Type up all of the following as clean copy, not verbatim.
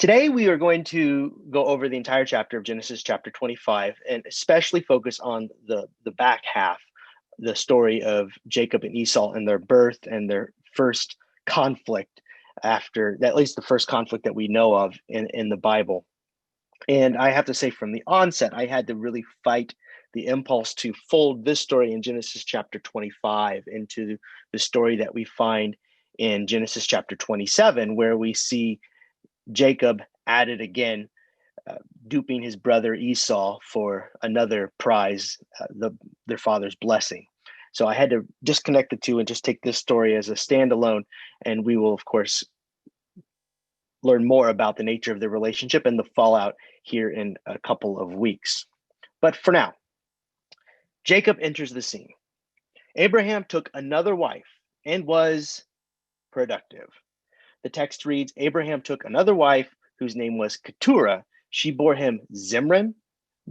Today, we are going to go over the entire chapter of Genesis chapter 25 and especially focus on the back half, the story of Jacob and Esau and their birth and their first conflict after, at least the first conflict that we know of in the Bible. And I have to say, from the onset, I had to really fight the impulse to fold this story in Genesis chapter 25 into the story that we find in Genesis chapter 27, where we see Jacob at it again, duping his brother Esau for another prize, their father's blessing. So I had to disconnect the two and just take this story as a standalone. And we will, of course, learn more about the nature of the relationship and the fallout here in a couple of weeks. But for now, Jacob enters the scene. Abraham took another wife and was productive. The text reads, Abraham took another wife whose name was Keturah. She bore him Zimran,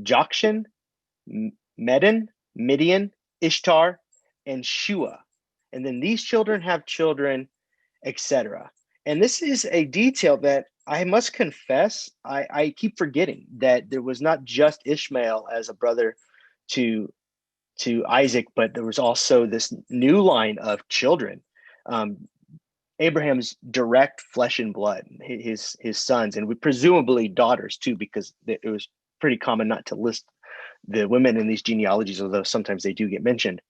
Jokshan, Medan, Midian, Ishtar, and Shua. And then these children have children, etc. And this is a detail that I must confess, I keep forgetting that there was not just Ishmael as a brother to Isaac, but there was also this new line of children. Abraham's direct flesh and blood, his sons, and presumably daughters too, because it was pretty common not to list the women in these genealogies, although sometimes they do get mentioned.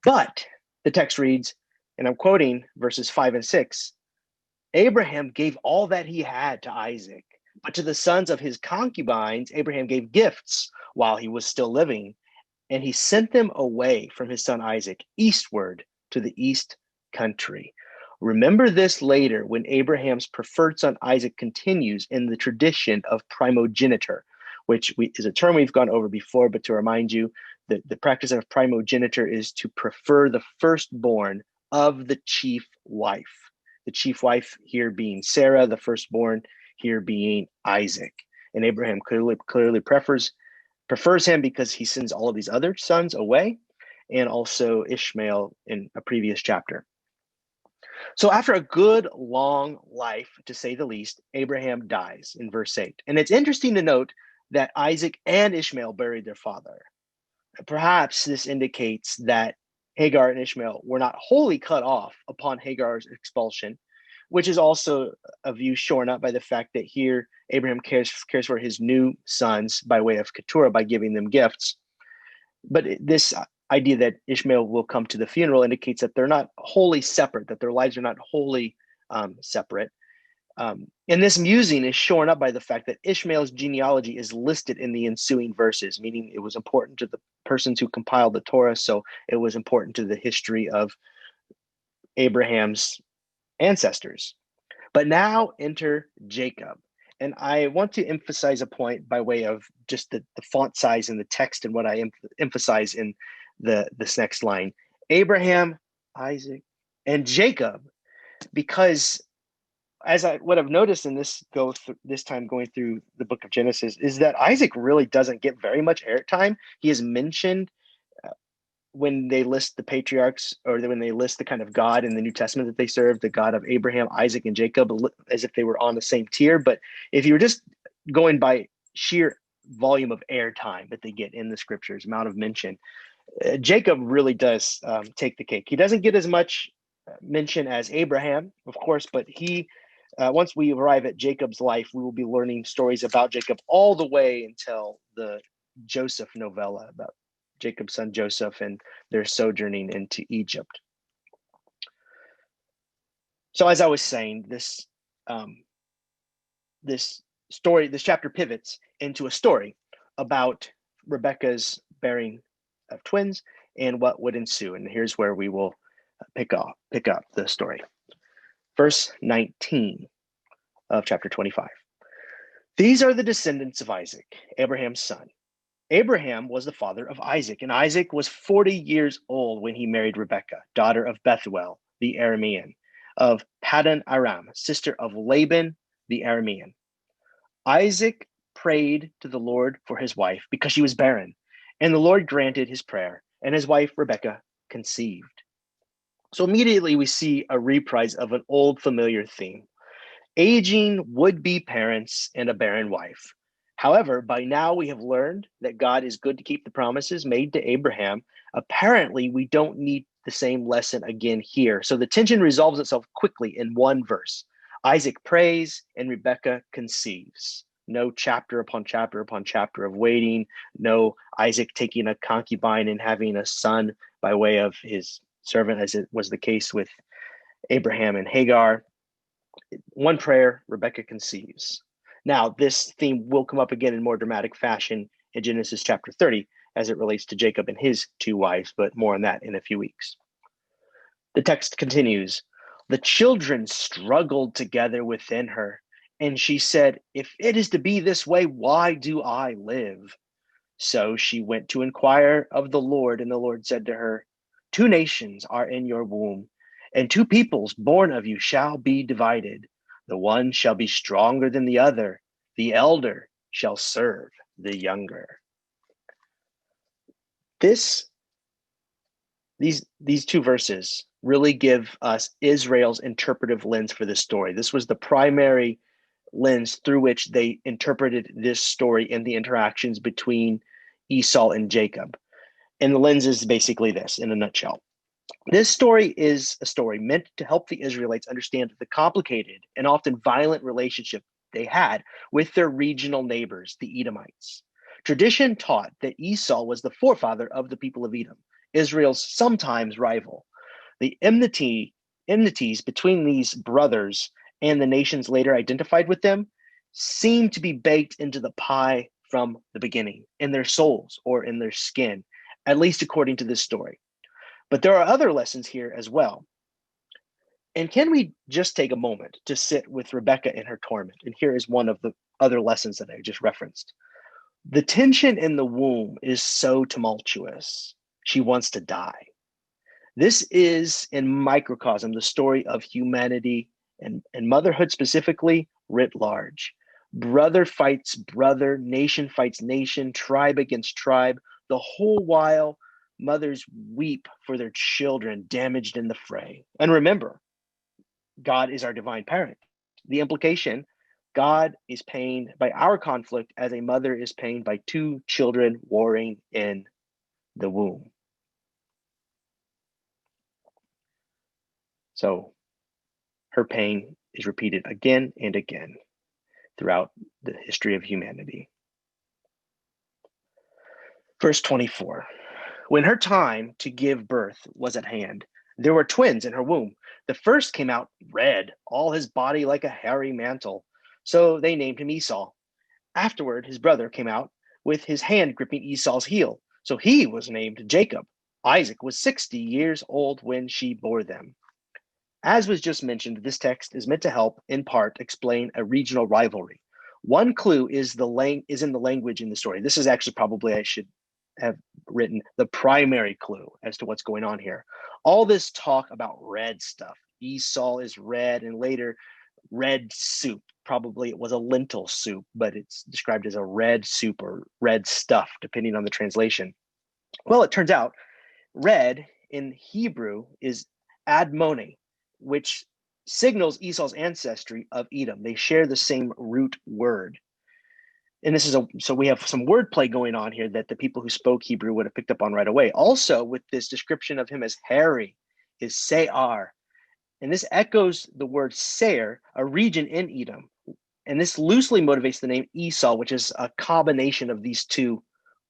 But the text reads, and I'm quoting verses 5 and 6, Abraham gave all that he had to Isaac, but to the sons of his concubines, Abraham gave gifts while he was still living, and he sent them away from his son Isaac eastward to the east country. Remember this later when Abraham's preferred son Isaac continues in the tradition of primogeniture, which is a term we've gone over before, but to remind you, the practice of primogeniture is to prefer the firstborn of the chief wife. The chief wife here being Sarah, the firstborn here being Isaac. And Abraham clearly prefers him because he sends all of these other sons away, and also Ishmael in a previous chapter. So after a good long life, to say the least, Abraham dies in verse 8. And it's interesting to note that Isaac and Ishmael buried their father. Perhaps this indicates that Hagar and Ishmael were not wholly cut off upon Hagar's expulsion, which is also a view shorn up by the fact that here Abraham cares for his new sons by way of Keturah by giving them gifts. But this idea that Ishmael will come to the funeral indicates that they're not wholly separate, that their lives are not wholly separate. And this musing is shorn up by the fact that Ishmael's genealogy is listed in the ensuing verses, meaning it was important to the persons who compiled the Torah, so it was important to the history of Abraham's ancestors. But now enter Jacob. And I want to emphasize a point by way of just the font size in the text and what I emphasize in this next line. Abraham, Isaac, and Jacob, because as I would have noticed in this time going through the book of Genesis, is that Isaac really doesn't get very much airtime. He is mentioned when they list the patriarchs, or when they list the kind of God in the New Testament that they serve, the God of Abraham, Isaac, and Jacob, as if they were on the same tier. But if you were just going by sheer volume of airtime that they get in the scriptures, amount of mention, Jacob really does take the cake. He doesn't get as much mention as Abraham, of course, but he, once we arrive at Jacob's life, we will be learning stories about Jacob all the way until the Joseph novella about Jacob's son Joseph and their sojourning into Egypt. So as I was saying, this chapter pivots into a story about Rebekah's bearing of twins and what would ensue. And here's where we will pick up the story. Verse 19 of chapter 25. These are the descendants of Isaac, Abraham's son. Abraham was the father of Isaac, and Isaac was 40 years old when he married Rebekah, daughter of Bethuel, the Aramean, of Paddan Aram, sister of Laban, the Aramean. Isaac prayed to the Lord for his wife because she was barren, and the Lord granted his prayer, and his wife Rebekah conceived. So immediately we see a reprise of an old familiar theme. aging would-be parents, and a barren wife. However, by now we have learned that God is good to keep the promises made to Abraham. Apparently, we don't need the same lesson again here. So the tension resolves itself quickly in one verse. Isaac prays and Rebekah conceives. No chapter upon chapter upon chapter of waiting. No Isaac taking a concubine and having a son by way of his servant, as it was the case with Abraham and Hagar. One prayer, Rebekah conceives. Now, this theme will come up again in more dramatic fashion in Genesis chapter 30 as it relates to Jacob and his two wives, but more on that in a few weeks. The text continues. The children struggled together within her, and she said, "If it is to be this way, why do I live?" So she went to inquire of the Lord, and the Lord said to her, "Two nations are in your womb, and two peoples born of you shall be divided. The one shall be stronger than the other. The elder shall serve the younger." This these two verses really give us Israel's interpretive lens for this story. This was the primary lens through which they interpreted this story and the interactions between Esau and Jacob. And the lens is basically this in a nutshell. This story is a story meant to help the Israelites understand the complicated and often violent relationship they had with their regional neighbors, the Edomites. Tradition taught that Esau was the forefather of the people of Edom, Israel's sometimes rival. The enmities between these brothers and the nations later identified with them seem to be baked into the pie from the beginning, in their souls or in their skin, at least according to this story. But there are other lessons here as well. And can we just take a moment to sit with Rebekah in her torment? And here is one of the other lessons that I just referenced. The tension in the womb is so tumultuous. She wants to die. This is, in microcosm, the story of humanity and motherhood specifically writ large. Brother fights brother, nation fights nation, tribe against tribe, the whole while mothers weep for their children damaged in the fray. And remember, God is our divine parent. The implication, God is pained by our conflict as a mother is pained by two children warring in the womb. So her pain is repeated again and again throughout the history of humanity. Verse 24, when her time to give birth was at hand, there were twins in her womb. The first came out red, all his body like a hairy mantle. So they named him Esau. Afterward, his brother came out with his hand gripping Esau's heel. So he was named Jacob. Isaac was 60 years old when she bore them. As was just mentioned, this text is meant to help, in part, explain a regional rivalry. One clue is in the language in the story. This is actually probably, I should have written, the primary clue as to what's going on here. All this talk about red stuff. Esau is red, and later red soup. Probably it was a lentil soup, but it's described as a red soup or red stuff, depending on the translation. Well, it turns out red in Hebrew is admoni, which signals Esau's ancestry of Edom. They share the same root word. And this is so we have some wordplay going on here that the people who spoke Hebrew would have picked up on right away. Also, with this description of him as hairy, is Seir. And this echoes the word Seir, a region in Edom. And this loosely motivates the name Esau, which is a combination of these two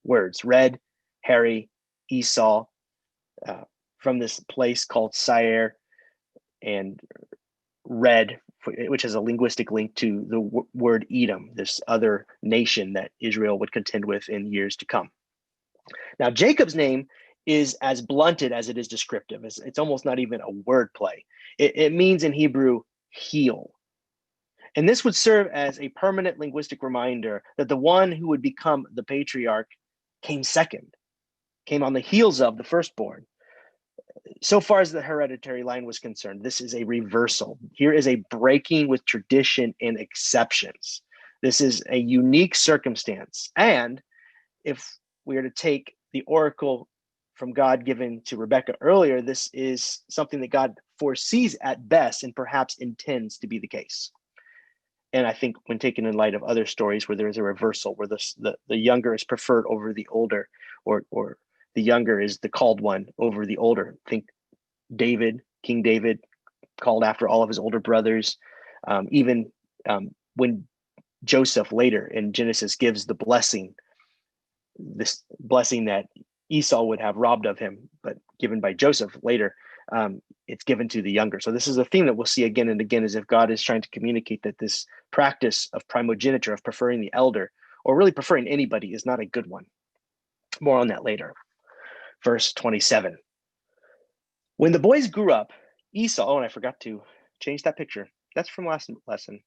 words, red, hairy, Esau, from this place called Seir, and red, which is a linguistic link to the word Edom, this other nation that Israel would contend with in years to come. Now, Jacob's name is as blunted as it is descriptive. It's almost not even a word play. It means in Hebrew, heel. And this would serve as a permanent linguistic reminder that the one who would become the patriarch came second, came on the heels of the firstborn. So far as the hereditary line was concerned, this is a reversal. Here is a breaking with tradition and exceptions. This is a unique circumstance. And if we are to take the oracle from God given to Rebekah earlier, this is something that God foresees at best and perhaps intends to be the case. And I think when taken in light of other stories where there is a reversal, where the younger is preferred over the older, or the younger is the called one over the older. Think David, King David, called after all of his older brothers. Even when Joseph later in Genesis gives the blessing, this blessing that Esau would have robbed of him, but given by Joseph later, it's given to the younger. So this is a theme that we'll see again and again, as if God is trying to communicate that this practice of primogeniture, of preferring the elder, or really preferring anybody, is not a good one. More on that later. Verse 27. When the boys grew up, Esau, oh, and I forgot to change that picture. That's from last lesson.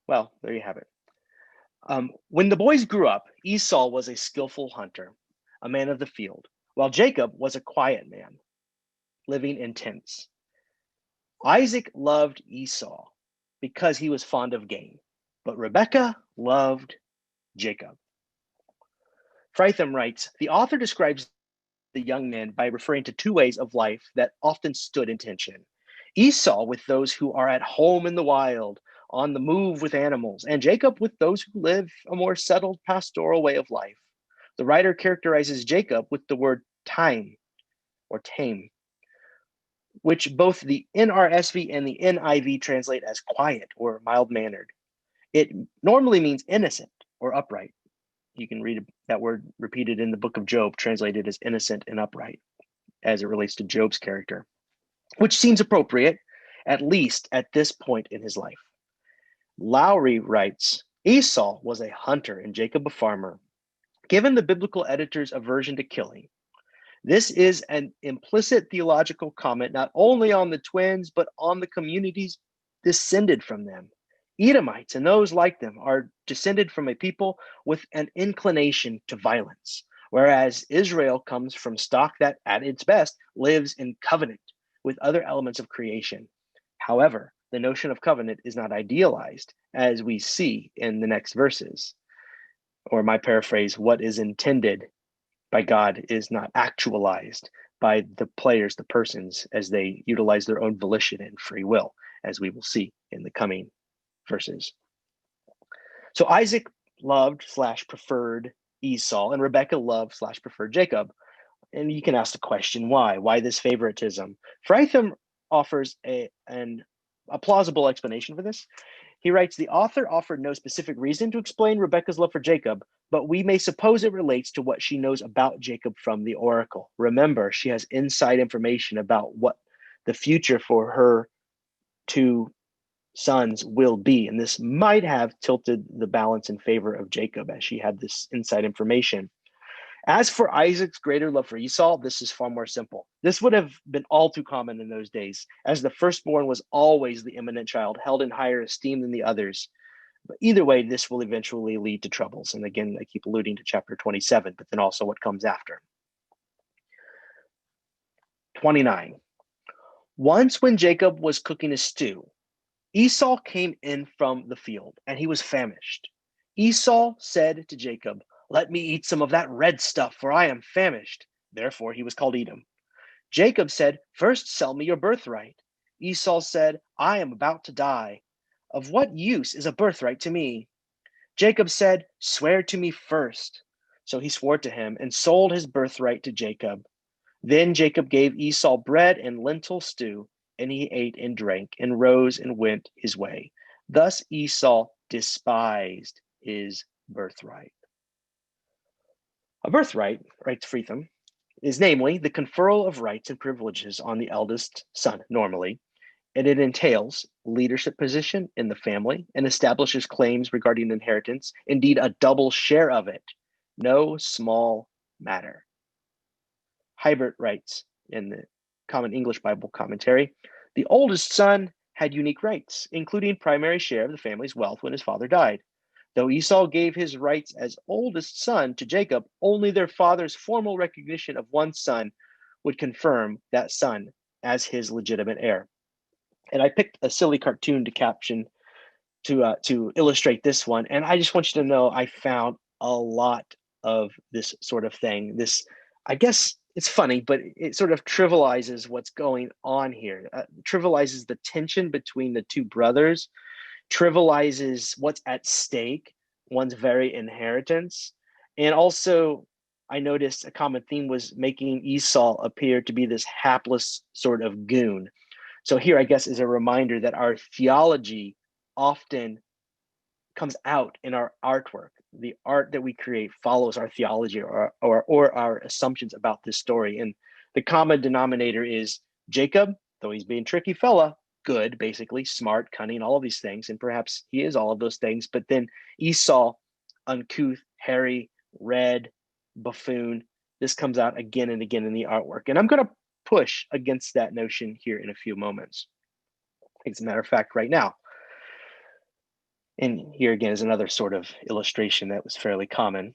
Well, there you have it. When the boys grew up, Esau was a skillful hunter, a man of the field, while Jacob was a quiet man, living in tents. Isaac loved Esau because he was fond of game, but Rebekah loved Jacob. Fritham writes, the author describes the young men by referring to two ways of life that often stood in tension. Esau with those who are at home in the wild, on the move with animals, and Jacob with those who live a more settled pastoral way of life. The writer characterizes Jacob with the word time or tame, which both the NRSV and the NIV translate as quiet or mild-mannered. It normally means innocent or upright. You can read that word repeated in the book of Job, translated as innocent and upright, as it relates to Job's character, which seems appropriate, at least at this point in his life. Lowry writes, Esau was a hunter and Jacob a farmer. Given the biblical editor's aversion to killing, this is an implicit theological comment not only on the twins, but on the communities descended from them. Edomites and those like them are descended from a people with an inclination to violence, whereas Israel comes from stock that, at its best, lives in covenant with other elements of creation. However, the notion of covenant is not idealized, as we see in the next verses. Or my paraphrase, what is intended by God is not actualized by the players, the persons, as they utilize their own volition and free will, as we will see in the coming verses. So Isaac loved / preferred Esau, and Rebekah loved / preferred Jacob. And you can ask the question, why? Why this favoritism? Fritham offers a plausible explanation for this. He writes, the author offered no specific reason to explain Rebekah's love for Jacob, but we may suppose it relates to what she knows about Jacob from the oracle. Remember, she has inside information about what the future for her two sons will be, and this might have tilted the balance in favor of Jacob, as she had this inside information. As for Isaac's greater love for Esau, this is far more simple. This would have been all too common in those days, as the firstborn was always the eminent child, held in higher esteem than the others. But either way, this will eventually lead to troubles. And again, I keep alluding to chapter 27, but then also what comes after. 29. Once when Jacob was cooking a stew, Esau came in from the field, and he was famished. Esau said to Jacob, let me eat some of that red stuff, for I am famished. Therefore he was called Edom. Jacob said, first sell me your birthright. Esau said, I am about to die. Of what use is a birthright to me? Jacob said, swear to me first. So he swore to him and sold his birthright to Jacob. Then Jacob gave Esau bread and lentil stew, and he ate and drank and rose and went his way. Thus Esau despised his birthright. A birthright, writes Fritham, is namely the conferral of rights and privileges on the eldest son, normally, and it entails leadership position in the family and establishes claims regarding inheritance, indeed a double share of it. No small matter. Hybert writes in the Common English Bible Commentary, the oldest son had unique rights, including primary share of the family's wealth when his father died. Though Esau gave his rights as oldest son to Jacob, only their father's formal recognition of one son would confirm that son as his legitimate heir. And I picked a silly cartoon to caption to illustrate this one. And I just want you to know I found a lot of this sort of thing. This, I guess it's funny, but it sort of trivializes what's going on here, trivializes the tension between the two brothers. trivializes what's at stake, one's very inheritance. And also, I noticed a common theme was making Esau appear to be this hapless sort of goon. So here, I guess, is a reminder that our theology often comes out in our artwork. The art that we create follows our theology or our assumptions about this story. And the common denominator is Jacob, though he's being tricky fella, good, basically, smart, cunning, all of these things. And perhaps he is all of those things. But then Esau, uncouth, hairy, red, buffoon. This comes out again and again in the artwork. And I'm going to push against that notion here in a few moments. As a matter of fact, right now. And here again is another sort of illustration that was fairly common.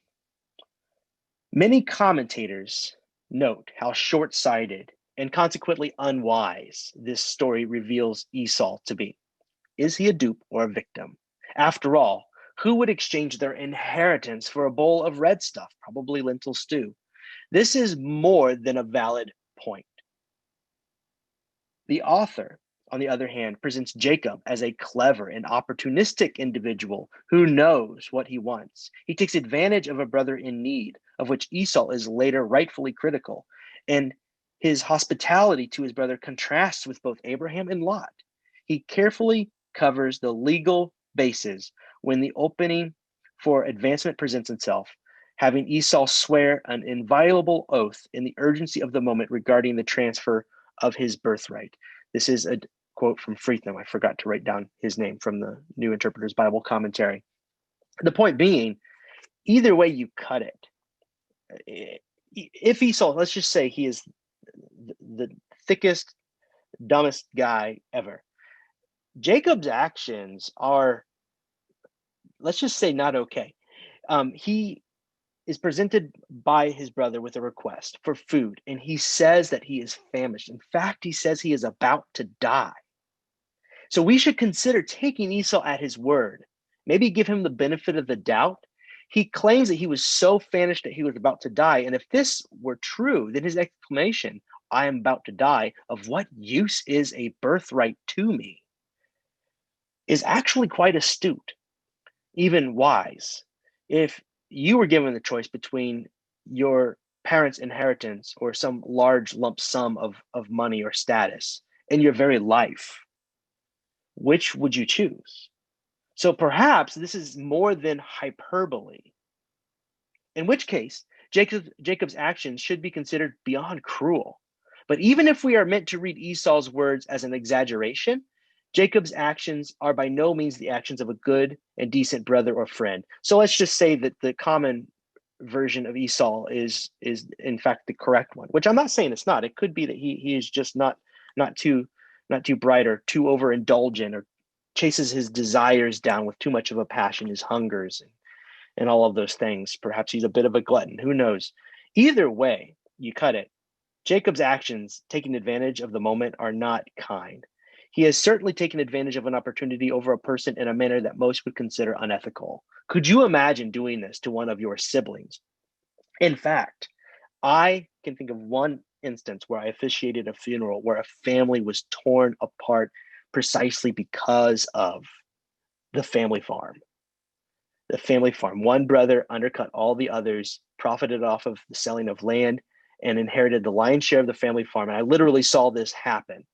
Many commentators note how short-sighted and consequently unwise this story reveals Esau to be. Is he a dupe or a victim? After all, who would exchange their inheritance for a bowl of red stuff, probably lentil stew? This is more than a valid point. The author, on the other hand, presents Jacob as a clever and opportunistic individual who knows what he wants. He takes advantage of a brother in need, of which Esau is later rightfully critical, and his hospitality to his brother contrasts with both Abraham and Lot. He carefully covers the legal bases when the opening for advancement presents itself, having Esau swear an inviolable oath in the urgency of the moment regarding the transfer of his birthright. This is a quote from Friedman. I forgot to write down his name from the New Interpreter's Bible Commentary. The point being, either way you cut it, if Esau, let's just say he is the thickest, dumbest guy ever, Jacob's actions are, let's just say, not okay. He is presented by his brother with a request for food, and he says that he is famished. In fact, he says he is about to die. So we should consider taking Esau at his word, maybe give him the benefit of the doubt. He claims that he was so famished that he was about to die. And if this were true, then his exclamation, I am about to die, of what use is a birthright to me, is actually quite astute, even wise. If you were given the choice between your parents' inheritance or some large lump sum of money or status in your very life, which would you choose? So perhaps this is more than hyperbole, in which case Jacob's actions should be considered beyond cruel. But even if we are meant to read Esau's words as an exaggeration, Jacob's actions are by no means the actions of a good and decent brother or friend. So let's just say that the common version of Esau is in fact the correct one, which I'm not saying it's not. It could be that he is just not too bright or too overindulgent, or chases his desires down with too much of a passion, his hungers and all of those things. Perhaps he's a bit of a glutton. Who knows? Either way you cut it, Jacob's actions, taking advantage of the moment, are not kind. He has certainly taken advantage of an opportunity over a person in a manner that most would consider unethical. Could you imagine doing this to one of your siblings? In fact, I can think of one instance where I officiated a funeral where a family was torn apart precisely because of the family farm. The family farm. One brother undercut all the others, profited off of the selling of land, and inherited the lion's share of the family farm. And I literally saw this happen,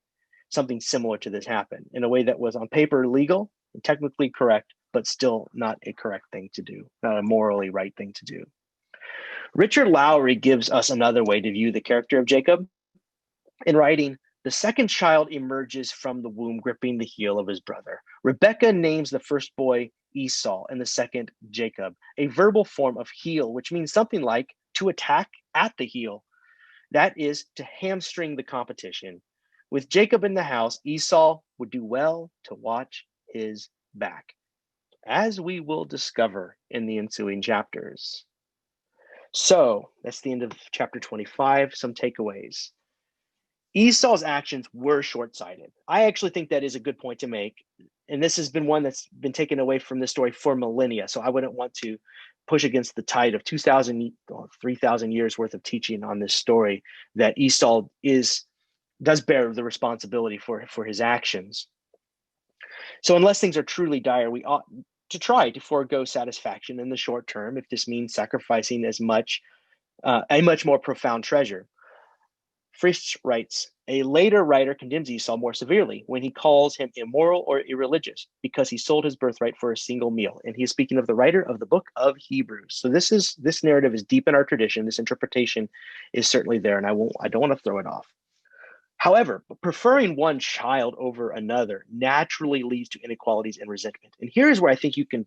something similar to this happen, in a way that was on paper legal and technically correct, but still not a correct thing to do, not a morally right thing to do. Richard Lowry gives us another way to view the character of Jacob. In writing, the second child emerges from the womb gripping the heel of his brother. Rebecca names the first boy Esau and the second Jacob, a verbal form of heel, which means something like to attack at the heel. That is to hamstring the competition. With Jacob in the house, Esau would do well to watch his back, as we will discover in the ensuing chapters. So that's the end of chapter 25. Some takeaways. Esau's actions were short-sighted. I actually think that is a good point to make. And this has been one that's been taken away from this story for millennia. So I wouldn't want to push against the tide of 2,000, 3,000 years worth of teaching on this story, that Esau does bear the responsibility for his actions. So unless things are truly dire, we ought to try to forego satisfaction in the short term if this means sacrificing a much more profound treasure. Frisch writes, a later writer condemns Esau more severely when he calls him immoral or irreligious because he sold his birthright for a single meal. And he is speaking of the writer of the book of Hebrews. So this narrative is deep in our tradition. This interpretation is certainly there, and I don't want to throw it off. However, preferring one child over another naturally leads to inequalities and resentment. And here's where I think you can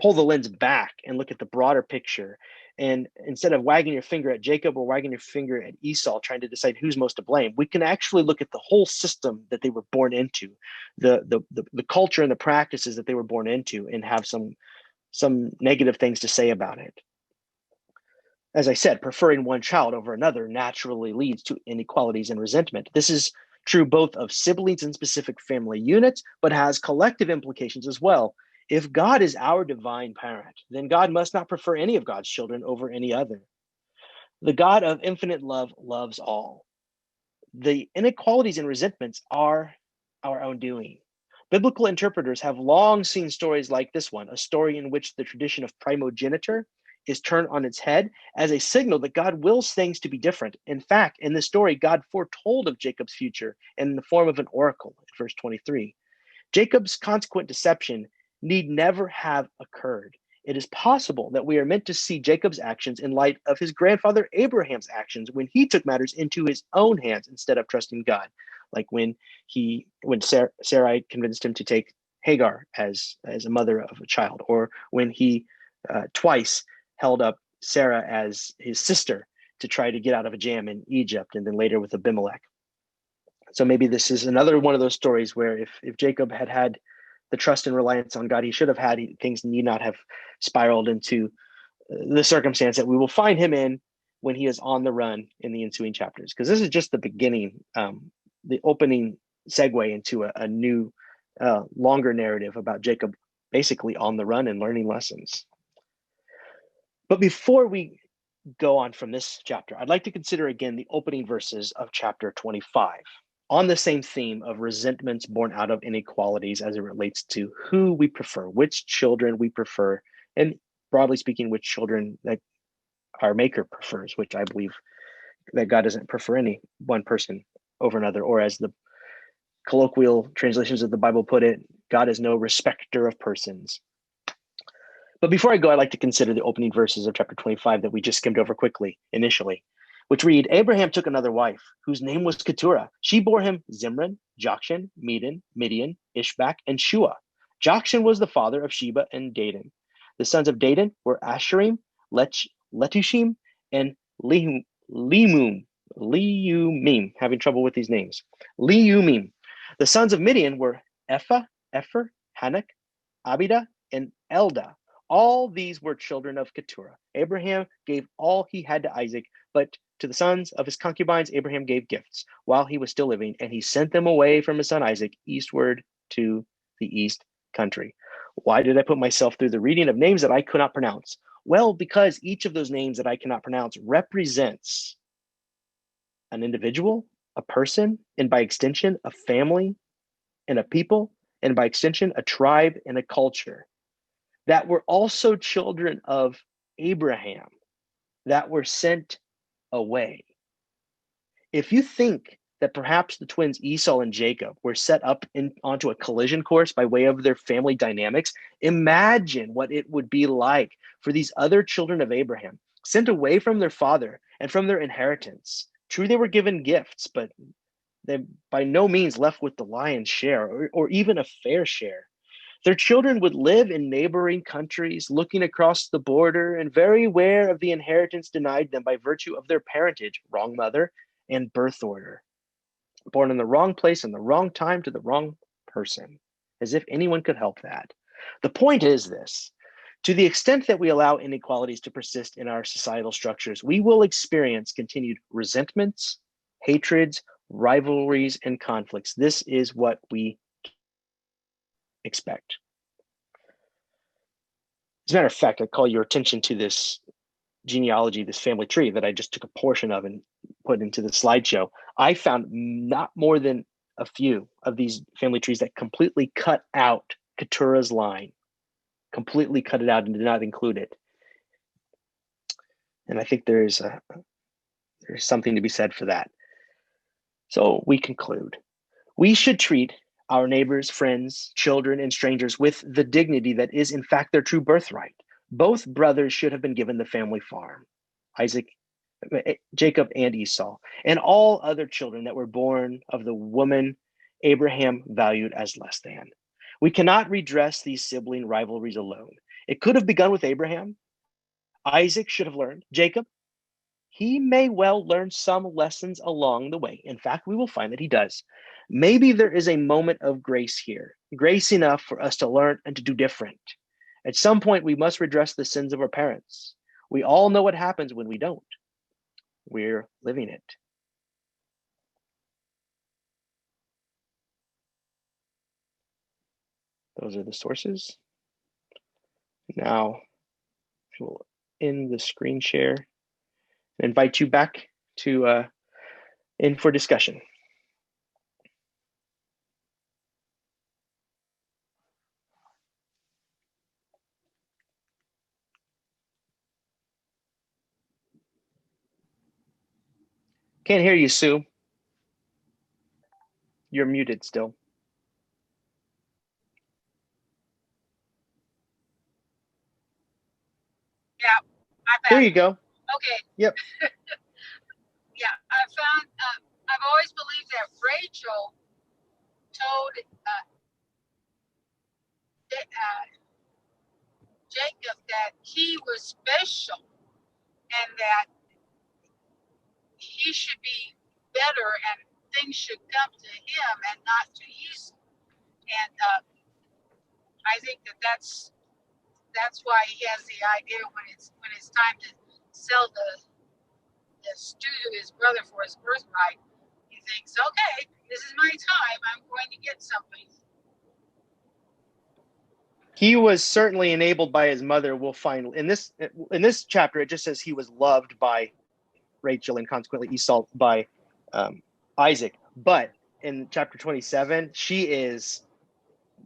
pull the lens back and look at the broader picture. And instead of wagging your finger at Jacob or wagging your finger at Esau, trying to decide who's most to blame, we can actually look at the whole system that they were born into, the culture and the practices that they were born into, and have some negative things to say about it. As I said, preferring one child over another naturally leads to inequalities and resentment. This is true both of siblings and specific family units, but has collective implications as well. If God is our divine parent, then God must not prefer any of God's children over any other. The God of infinite love loves all. The inequalities and resentments are our own doing. Biblical interpreters have long seen stories like this one, a story in which the tradition of primogeniture is turned on its head as a signal that God wills things to be different. In fact, in this story, God foretold of Jacob's future in the form of an oracle, verse 23. Jacob's consequent deception need never have occurred. It is possible that we are meant to see Jacob's actions in light of his grandfather Abraham's actions when he took matters into his own hands instead of trusting God, like when Sarai convinced him to take Hagar as a mother of a child, or when he twice held up Sarah as his sister to try to get out of a jam in Egypt, and then later with Abimelech. So maybe this is another one of those stories where if Jacob had the trust and reliance on God he should have had, things need not have spiraled into the circumstance that we will find him in when he is on the run in the ensuing chapters. Because this is just the beginning, the opening segue into a new, longer narrative about Jacob basically on the run and learning lessons. But before we go on from this chapter, I'd like to consider again the opening verses of chapter 25 on the same theme of resentments born out of inequalities as it relates to who we prefer, which children we prefer, and broadly speaking, which children that our maker prefers, which I believe that God doesn't prefer any one person over another, or as the colloquial translations of the Bible put it, God is no respecter of persons. But before I go, I'd like to consider the opening verses of chapter 25 that we just skimmed over quickly initially, which read, Abraham took another wife, whose name was Keturah. She bore him Zimran, Jokshan, Medan, Midian, Ishbak, and Shua. Jokshan was the father of Sheba and Dedan. The sons of Dedan were Asherim, Letushim, and Leumim, having trouble with these names. Leumim. The sons of Midian were Ephah, Epher, Hanok, Abida, and Eldah. All these were children of Keturah. Abraham gave all he had to Isaac, but to the sons of his concubines, Abraham gave gifts while he was still living, and he sent them away from his son Isaac eastward to the east country. Why did I put myself through the reading of names that I could not pronounce? Well, because each of those names that I cannot pronounce represents an individual, a person, and by extension, a family and a people, and by extension, a tribe and a culture that were also children of Abraham, that were sent away. If you think that perhaps the twins Esau and Jacob were set up onto a collision course by way of their family dynamics, imagine what it would be like for these other children of Abraham, sent away from their father and from their inheritance. True, they were given gifts, but they by no means left with the lion's share or even a fair share. Their children would live in neighboring countries, looking across the border and very aware of the inheritance denied them by virtue of their parentage, wrong mother, and birth order. Born in the wrong place in the wrong time to the wrong person, as if anyone could help that. The point is this. To the extent that we allow inequalities to persist in our societal structures, we will experience continued resentments, hatreds, rivalries, and conflicts. This is what we expect. As a matter of fact, I call your attention to this genealogy, this family tree that I just took a portion of and put into the slideshow. I found not more than a few of these family trees that completely cut out Keturah's line, completely cut it out and did not include it. And I think there's something to be said for that. So we conclude. We should treat our neighbors, friends, children, and strangers with the dignity that is, in fact, their true birthright. Both brothers should have been given the family farm, Jacob and Esau, and all other children that were born of the woman Abraham valued as less than. We cannot redress these sibling rivalries alone. It could have begun with Abraham. Isaac should have learned. Jacob, he may well learn some lessons along the way. In fact, we will find that he does. Maybe there is a moment of grace here, grace enough for us to learn and to do different. At some point, we must redress the sins of our parents. We all know what happens when we don't. We're living it. Those are the sources. Now, we'll end the screen share and invite you back to in for discussion. Can't hear you, Sue. You're muted still. Yeah, there you go. Okay. Yep. Yeah, I found. I've always believed that Rachel told Jacob that he was special and that he should be better and things should come to him and not to Esau. And I think that's why he has the idea when it's time to sell the stew to his brother for his birthright. He thinks, okay, this is my time. I'm going to get something. He was certainly enabled by his mother. We'll find in this chapter, it just says he was loved by Rachel and consequently Esau by Isaac. But in chapter 27, she is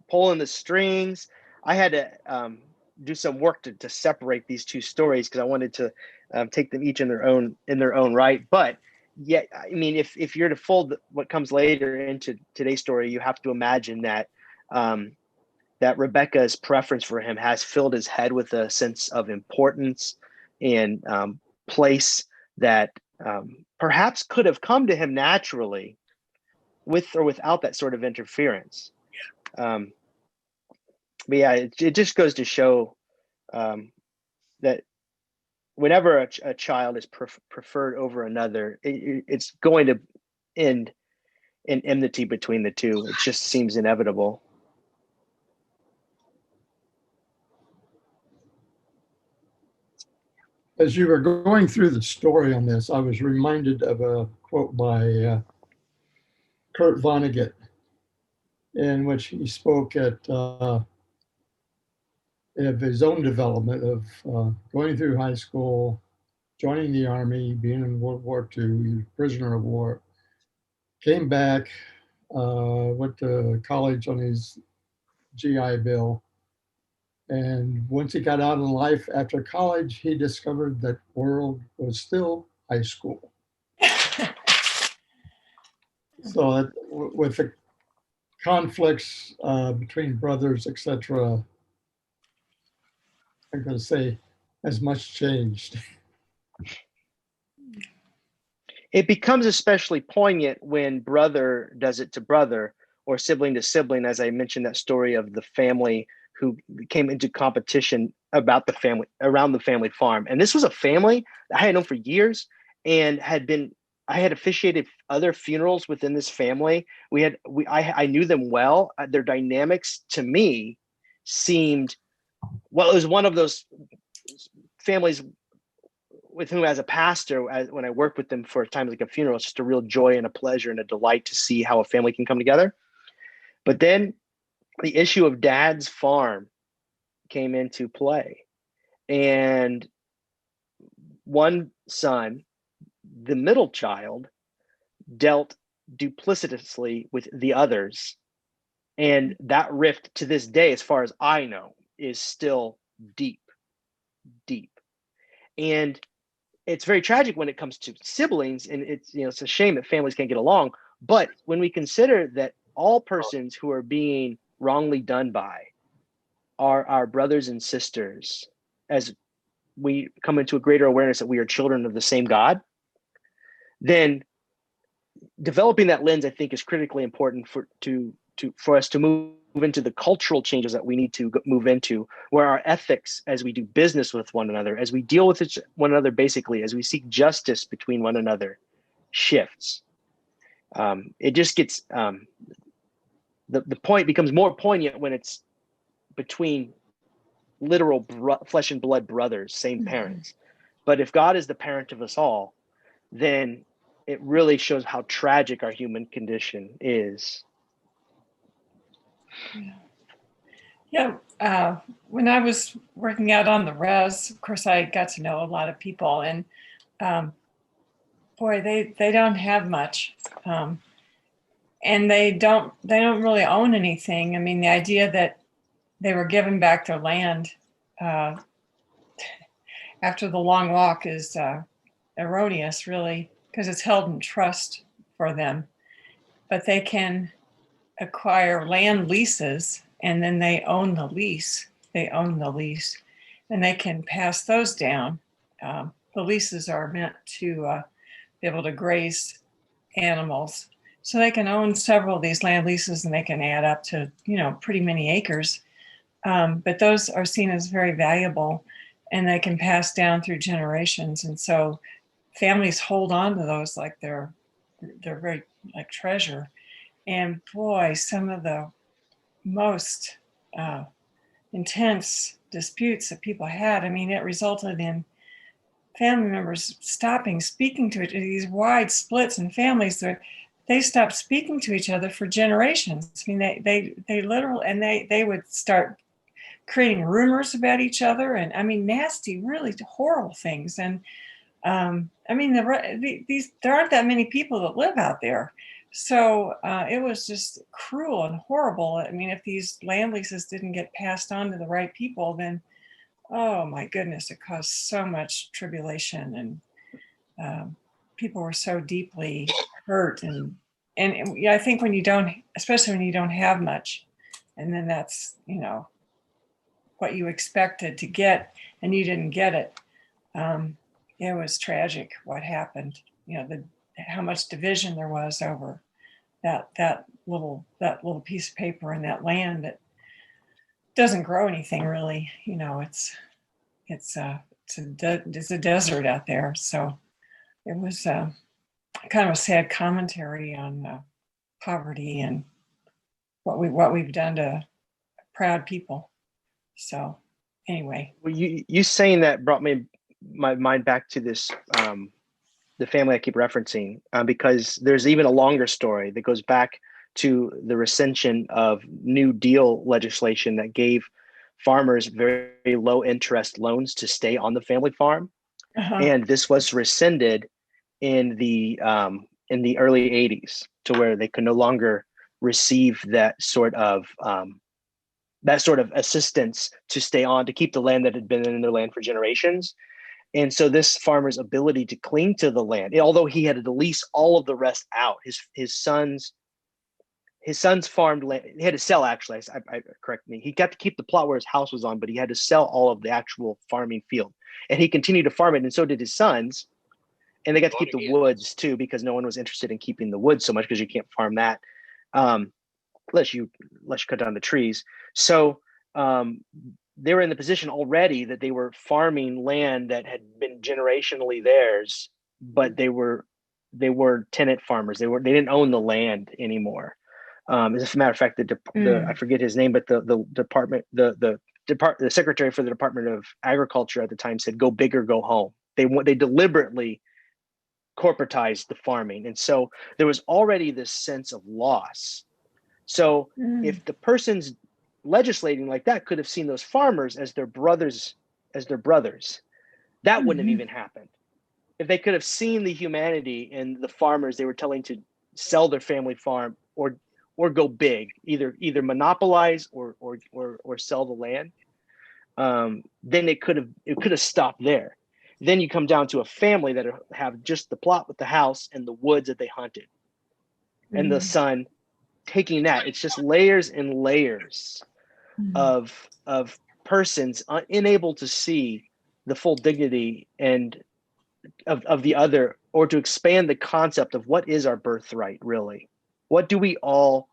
pulling the strings. I had to do some work to separate these two stories because I wanted to take them each in their own right. But yet, I mean, if you're to fold what comes later into today's story, you have to imagine that that Rebecca's preference for him has filled his head with a sense of importance and place that perhaps could have come to him naturally with or without that sort of interference. But yeah, it just goes to show that whenever a child is preferred over another, it's going to end in enmity between the two. It just seems inevitable. As you were going through the story on this, I was reminded of a quote by Kurt Vonnegut, in which he spoke of his own development of going through high school, joining the Army, being in World War II, prisoner of war, came back, went to college on his GI Bill. And once he got out in life after college, he discovered that world was still high school. So that, with the conflicts between brothers, etc., I'm going to say as much changed. It becomes especially poignant when brother does it to brother or sibling to sibling, as I mentioned that story of the family who came into competition about the family around the family farm. And this was a family that I had known for years and I had officiated other funerals within this family. I knew them well. Their dynamics to me seemed, well, it was one of those families with whom, as a pastor, when I worked with them for a time like a funeral, it's just a real joy and a pleasure and a delight to see how a family can come together. But then the issue of dad's farm came into play. And one son, the middle child, dealt duplicitously with the others. And that rift to this day, as far as I know, is still deep, deep. And it's very tragic when it comes to siblings, and it's a shame that families can't get along. But when we consider that all persons who are being wrongly done by are our brothers and sisters, as we come into a greater awareness that we are children of the same God, then developing that lens, I think, is critically important for us to move into the cultural changes that we need to move into, where our ethics, as we do business with one another, as we deal with one another, basically, as we seek justice between one another, shifts. It just gets the point becomes more poignant when it's between literal flesh and blood brothers, same parents. But if God is the parent of us all, then it really shows how tragic our human condition is. Yeah. When I was working out on the res, of course, I got to know a lot of people, and boy, they don't have much, and they don't really own anything. I mean, the idea that they were given back their land after the long walk is erroneous, really, because it's held in trust for them. But they can acquire land leases, and then they own the lease. They own the lease, and they can pass those down. The leases are meant to be able to graze animals. So they can own several of these land leases, and they can add up to, pretty many acres. But those are seen as very valuable, and they can pass down through generations. And so families hold on to those like they're very like treasure. And boy, some of the most intense disputes that people had, I mean, it resulted in family members stopping speaking to each other, these wide splits in families that they stopped speaking to each other for generations. I mean, they literally, and they would start creating rumors about each other, and I mean, nasty, really horrible things. And I mean, there aren't that many people that live out there. So it was just cruel and horrible. I mean, if these land leases didn't get passed on to the right people, then, oh my goodness, it caused so much tribulation, and people were so deeply hurt. And yeah, I think especially when you don't have much, and then that's, what you expected to get, and you didn't get it. It was tragic what happened. How much division there was over that little piece of paper and that land that doesn't grow anything really. It's a desert out there. So it was kind of a sad commentary on poverty and what we've done to proud people. So anyway. Well, you saying that brought my mind back to this the family I keep referencing, because there's even a longer story that goes back to the rescission of New Deal legislation that gave farmers very, very low interest loans to stay on the family farm. Uh-huh. And this was rescinded in the early 80s, to where they could no longer receive that sort of assistance to stay on, to keep the land that had been in their land for generations. And so this farmer's ability to cling to the land, although he had to lease all of the rest out, his son's farmed land, he had to sell, actually, correct me. He got to keep the plot where his house was on, but he had to sell all of the actual farming field. And he continued to farm it, and so did his sons. And they got to keep the woods too, because no one was interested in keeping the woods so much, because you can't farm that unless you cut down the trees. So they were in the position already that they were farming land that had been generationally theirs, but they were tenant farmers. They didn't own the land anymore. As a matter of fact, I forget his name, but the secretary for the Department of Agriculture at the time said, "Go big or go home." They deliberately corporatized the farming, and so there was already this sense of loss. So if the person's legislating like that could have seen those farmers as their brothers, that wouldn't have even happened. If they could have seen the humanity in the farmers they were telling to sell their family farm or go big, either monopolize or sell the land, then it could have stopped there. Then you come down to a family that have just the plot with the house and the woods that they hunted, and the son taking that. It's just layers and layers of persons unable to see the full dignity and of the other, or to expand the concept of what is our birthright really. What do we all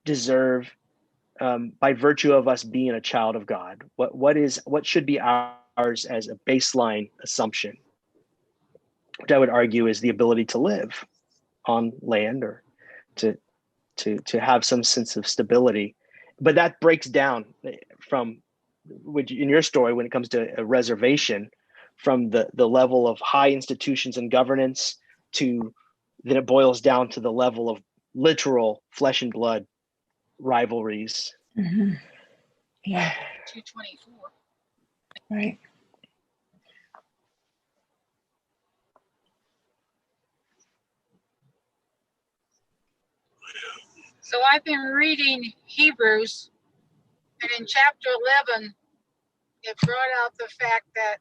deserve by virtue of us being a child of God? What should be ours as a baseline assumption, which I would argue is the ability to live on land, or to have some sense of stability. But that breaks down from, which in your story, when it comes to a reservation, from the level of high institutions and governance, to then it boils down to the level of literal flesh and blood rivalries. Yeah. 224. Right. So I've been reading Hebrews, and in chapter 11, it brought out the fact that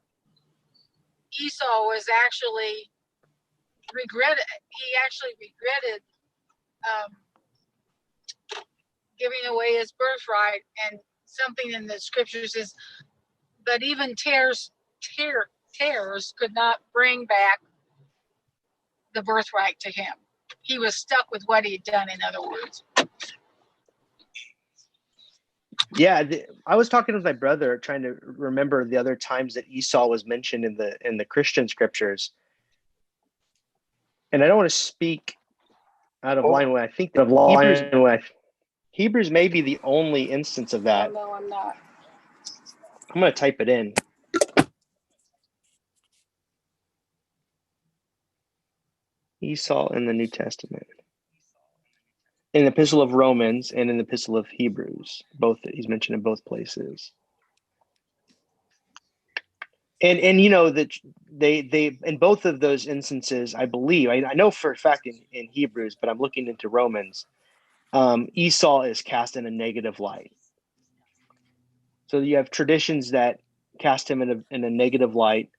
Esau was actually regretted. He actually regretted giving away his birthright, and something in the scriptures is, but even tares could not bring back the birthright to him. He was stuck with what he'd done, in other words. Yeah, I was talking with my brother, trying to remember the other times that Esau was mentioned in the Christian scriptures, and I don't want to speak out of line when I think that Hebrews may be the only instance of that. No, I'm not. I'm going to type it in. Esau in the New Testament. In the Epistle of Romans and in the Epistle of Hebrews. Both, he's mentioned in both places. And you know that they in both of those instances, I believe, I know for a fact in Hebrews, but I'm looking into Romans, Esau is cast in a negative light. So you have traditions that cast him in a negative light.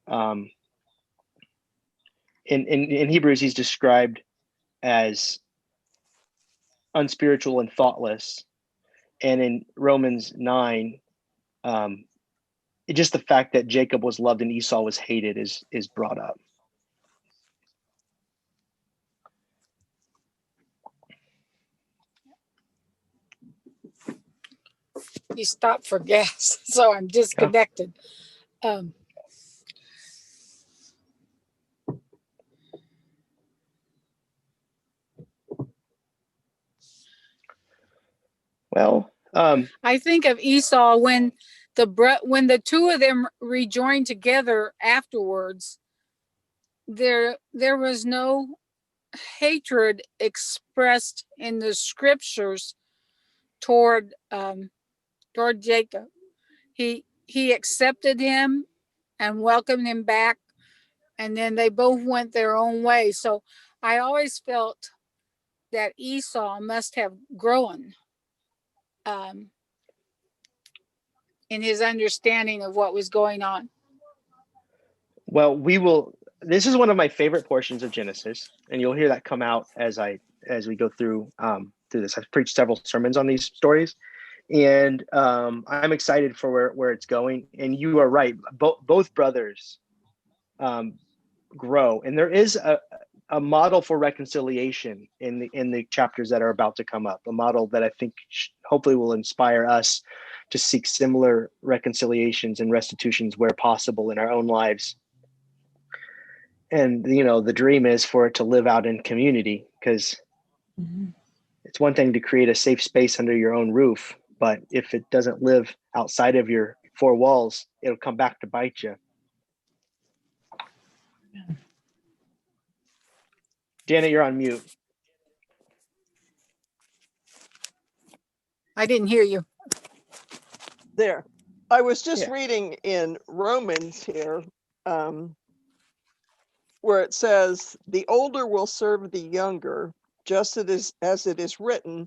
In Hebrews, he's described as unspiritual and thoughtless, and in Romans 9, just the fact that Jacob was loved and Esau was hated is brought up. He stopped for gas, so I'm disconnected. Well, I think of Esau when the two of them rejoined together afterwards. There was no hatred expressed in the scriptures toward Jacob. He accepted him and welcomed him back, and then they both went their own way. So I always felt that Esau must have grown in his understanding of what was going on. well, this is one of my favorite portions of Genesis, and you'll hear that come out as we go through this. I've preached several sermons on these stories, and I'm excited for where it's going. And you are right, both brothers grow, and there is a model for reconciliation in the chapters that are about to come up, a model that I think hopefully will inspire us to seek similar reconciliations and restitutions where possible in our own lives. And the dream is for it to live out in community, because it's one thing to create a safe space under your own roof, but if it doesn't live outside of your four walls, it'll come back to bite you. Janet, you're on mute. I didn't hear you. There. I was just reading in Romans here, where it says, "The older will serve the younger, just as it is written,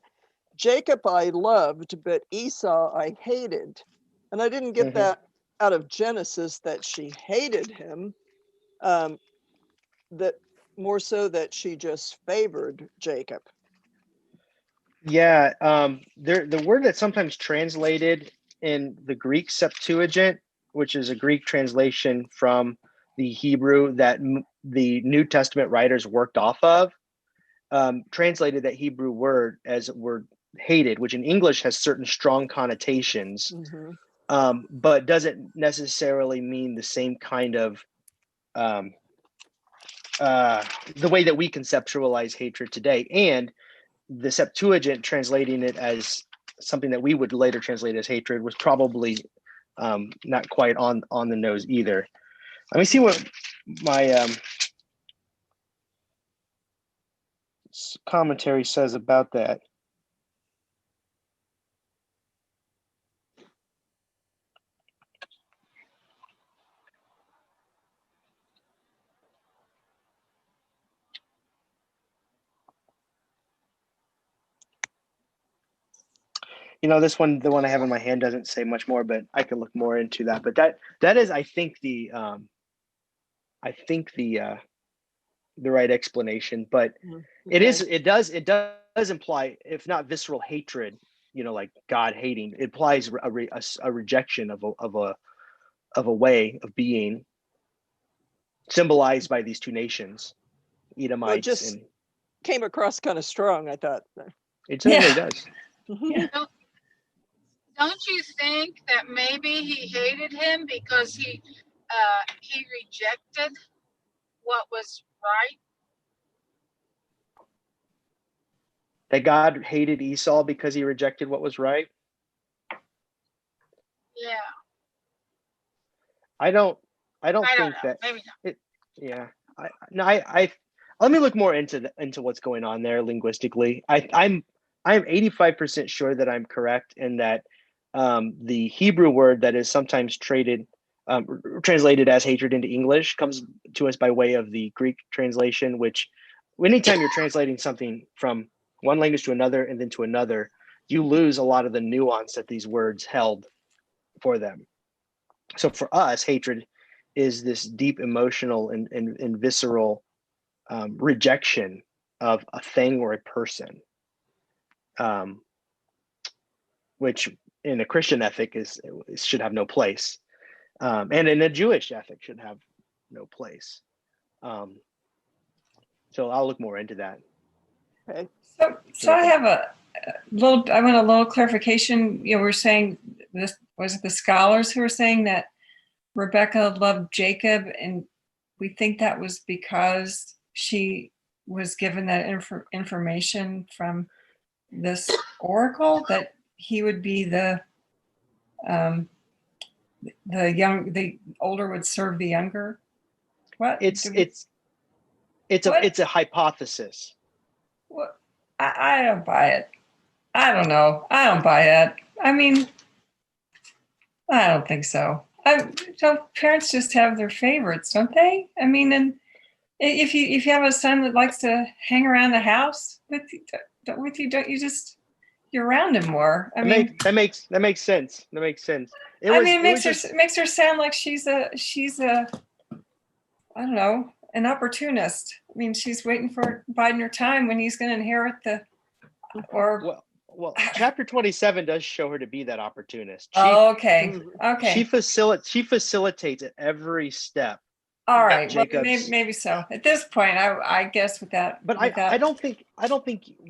Jacob I loved, but Esau I hated." And I didn't get that out of Genesis that she hated him, that more so that she just favored Jacob. Yeah, the word that's sometimes translated in the Greek Septuagint, which is a Greek translation from the Hebrew that the New Testament writers worked off of, translated that Hebrew word as word hated, which in English has certain strong connotations, but doesn't necessarily mean the same kind of the way that we conceptualize hatred today. And the Septuagint translating it as something that we would later translate as hatred was probably not quite on the nose either. Let me see what my commentary says about that. This one, the one I have in my hand, doesn't say much more, but I can look more into that. But that is, I think, the right explanation. But it does imply, if not visceral hatred, like God hating, it implies a rejection of a way of being, symbolized by these two nations, Edomites. Well, it just came across kind of strong, I thought. It certainly does. Yeah. Don't you think that maybe he hated him because he rejected what was right? That God hated Esau because he rejected what was right? Yeah. I don't think that. Maybe not. Yeah. I let me look more into what's going on there linguistically. I'm 85% sure that I'm correct in that the Hebrew word that is sometimes translated as hatred into English comes to us by way of the Greek translation, which anytime you're translating something from one language to another and then to another, you lose a lot of the nuance that these words held for them. So for us, hatred is this deep emotional and visceral rejection of a thing or a person, which in a Christian ethic should have no place, and in a Jewish ethic should have no place. So I'll look more into that. Okay. So I have I want a little clarification. We're saying this, was it the scholars who were saying that Rebecca loved Jacob, and we think that was because she was given that information from this oracle that he would be the older would serve the younger. What? It's a hypothesis. What? I don't buy it. I don't know. I don't buy it. I mean, I don't think so. So parents just have their favorites, don't they? I mean, and if you have a son that likes to hang around the house with you, don't you just, you're around him more? I mean, that makes sense. That makes sense. It makes her sound like she's a I don't know, an opportunist. I mean, she's waiting for biding her time when he's going to inherit Well, chapter 27 does show her to be that opportunist. Okay. She facilitates at every step. All right. Well, maybe so. At this point, I guess with that. But I don't think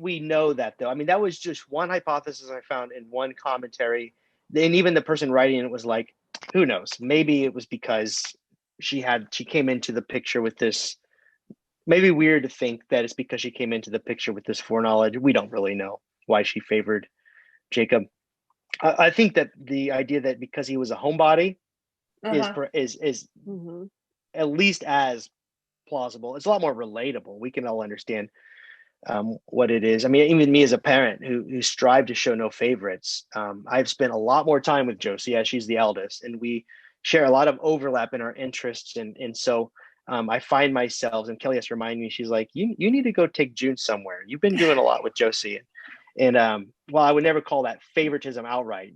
we know that, though. I mean, that was just one hypothesis I found in one commentary. And even the person writing it was like, who knows? Maybe it was because she came into the picture with this. Maybe weird to think that it's because she came into the picture with this foreknowledge. We don't really know why she favored Jacob. I think that the idea that because he was a homebody is at least as plausible. It's a lot more relatable. We can all understand what it is. I mean, even me as a parent who strive to show no favorites, I've spent a lot more time with Josie as she's the eldest, and we share a lot of overlap in our interests. And so I find myself, and Kelly has to remind me, she's like, you need to go take June somewhere. You've been doing a lot with Josie. And while I would never call that favoritism outright,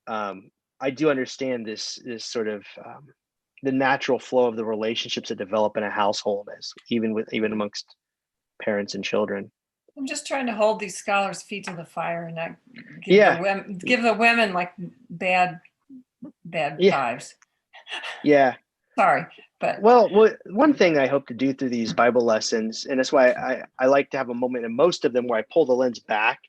I do understand this sort of the natural flow of the relationships that develop in a household, as even amongst parents and children. I'm just trying to hold these scholars' feet to the fire and not give the women like bad vibes. Yeah. Sorry, but one thing I hope to do through these Bible lessons, and that's why I like to have a moment in most of them where I pull the lens back,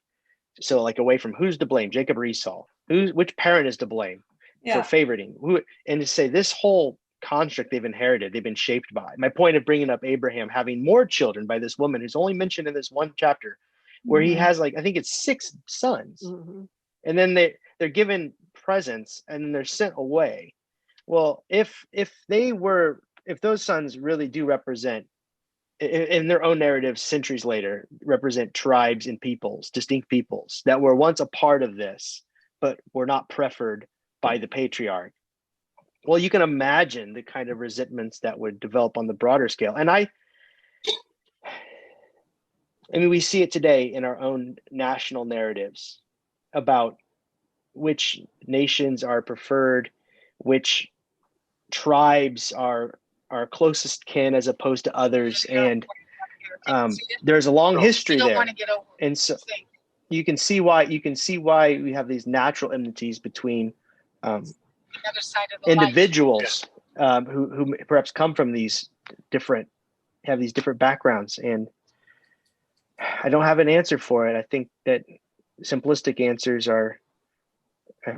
so like away from who's to blame, Jacob or Esau, which parent is to blame for favoriting who, and to say this whole construct they've inherited, they've been shaped by. My point of bringing up Abraham having more children by this woman who's only mentioned in this one chapter, where he has like, I think it's 6 sons, and then they're given presents and then they're sent away. Well, if those sons really do represent, in their own narrative centuries later, represent tribes and peoples, distinct peoples that were once a part of this, but were not preferred by the patriarch. Well, you can imagine the kind of resentments that would develop on the broader scale. And I mean, we see it today in our own national narratives about which nations are preferred, which tribes are our closest kin as opposed to others, and there's a long history there, and so you can see why we have these natural enmities between individuals who perhaps come from these different backgrounds. And I don't have an answer for it. I think that simplistic answers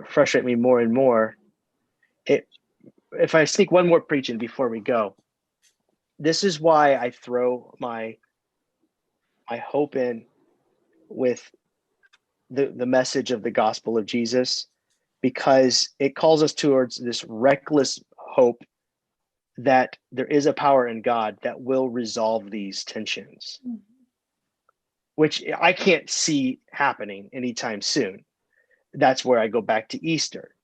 frustrate me more and more. If I sneak one more preaching before we go, this is why I throw my hope in with the message of the gospel of Jesus, because it calls us towards this reckless hope that there is a power in God that will resolve these tensions, which I can't see happening anytime soon. That's where I go back to Easter,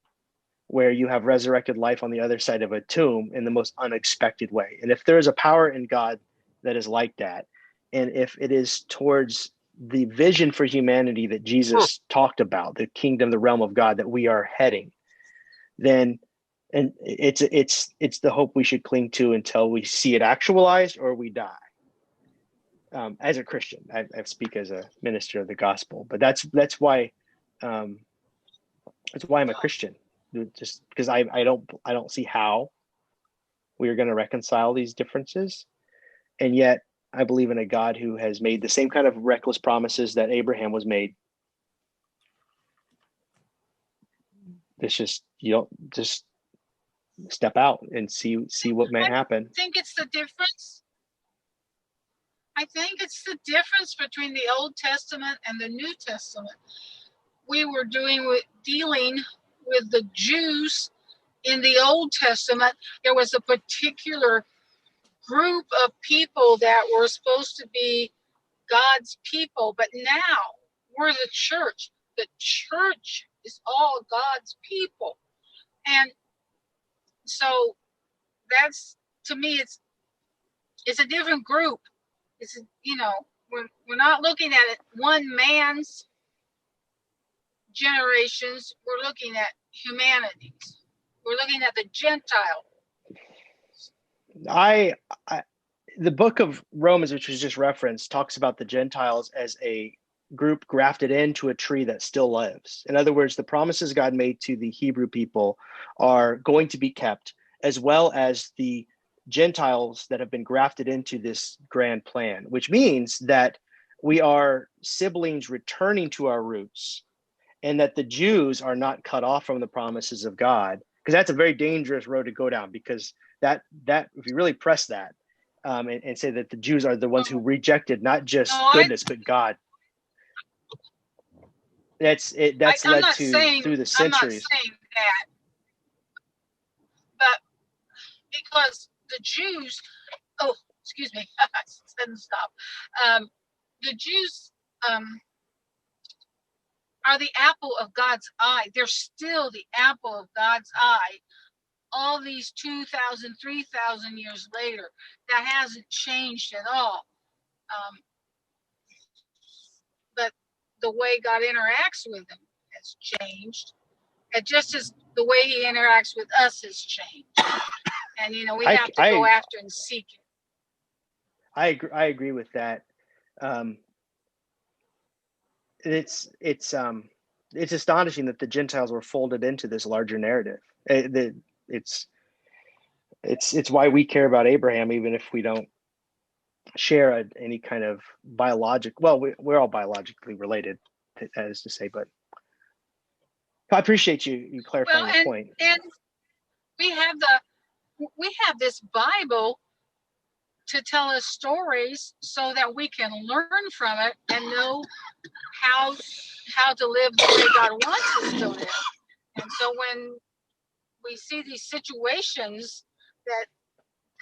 where you have resurrected life on the other side of a tomb in the most unexpected way. And if there is a power in God that is like that, and if it is towards the vision for humanity that Jesus talked about, the kingdom, the realm of God that we are heading, then and it's the hope we should cling to until we see it actualized or we die. As a Christian, I speak as a minister of the gospel, but that's why I'm a Christian. Just because I don't see how we are going to reconcile these differences, and yet I believe in a God who has made the same kind of reckless promises that Abraham was made. It's just, you don't just step out and see what may happen. I think it's the difference. I think it's the difference between the Old Testament and the New Testament. We were dealing with the Jews in the Old Testament. There was a particular group of people that were supposed to be God's people, but now we're the church. The church is all God's people. And so that's, to me, it's a different group. It's, we're not looking at it one man's generations. We're looking at humanities. We're looking at the Gentile. The book of Romans, which was just referenced, talks about the Gentiles as a group grafted into a tree that still lives. In other words, the promises God made to the Hebrew people are going to be kept, as well as the Gentiles that have been grafted into this grand plan, which means that we are siblings returning to our roots, and that the Jews are not cut off from the promises of God, because that's a very dangerous road to go down, because that if you really press that and say that the Jews are the ones who rejected not just goodness but God, that's led to through the centuries. I'm not saying that, but because the Jews, excuse me, didn't stop. The Jews are the apple of God's eye. They're still the apple of God's eye. all these 2,000, 3,000 years later. That hasn't changed at all. But the way God interacts with them has changed. And just as the way he interacts with us has changed. And, you know, we have to go after and seek it. I agree with that. It's astonishing that the Gentiles were folded into this larger narrative. It's why we care about Abraham, even if we don't share any kind of biologic. Well, we're all biologically related, that is to say. But I appreciate you clarifying the point. And we have this Bible to tell us stories so that we can learn from it and know how to live the way God wants us to live. And so when we see these situations that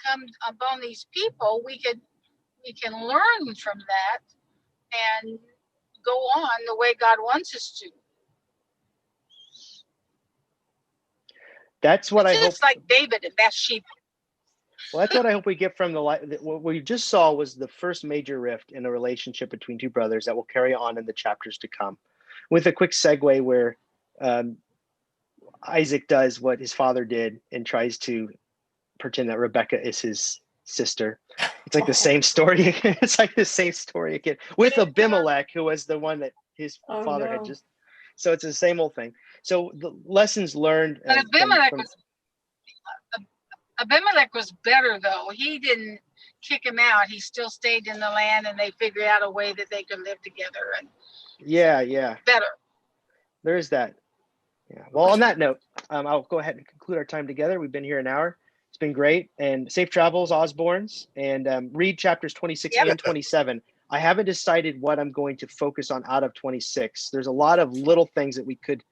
come upon these people, we can learn from that and go on the way God wants us to. That's what it's I hope. Just like David and Bathsheba. Well, that's what I hope we get from what we just saw was the first major rift in a relationship between two brothers that will carry on in the chapters to come. With a quick segue where Isaac does what his father did and tries to pretend that Rebecca is his sister. It's like the same story. It's like the same story again with Abimelech, who was the one that his father had just. So it's the same old thing. So the lessons learned. But Abimelech was better, though. He didn't kick him out. He still stayed in the land, and they figured out a way that they could live together. And yeah, better. There is that. Yeah. Well, on that note, I'll go ahead and conclude our time together. We've been here an hour. It's been great. And safe travels, Osborns. And read chapters 26 and 27. I haven't decided what I'm going to focus on out of 26. There's a lot of little things that we could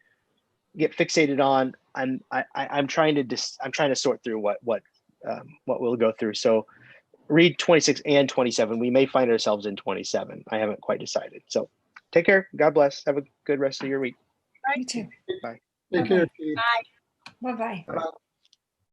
get fixated on. I'm trying to sort through what we'll go through. So read 26 and 27. We may find ourselves in 27. I haven't quite decided. So take care. God bless. Have a good rest of your week. You too. Bye. Take care. Bye. Bye-bye. Bye.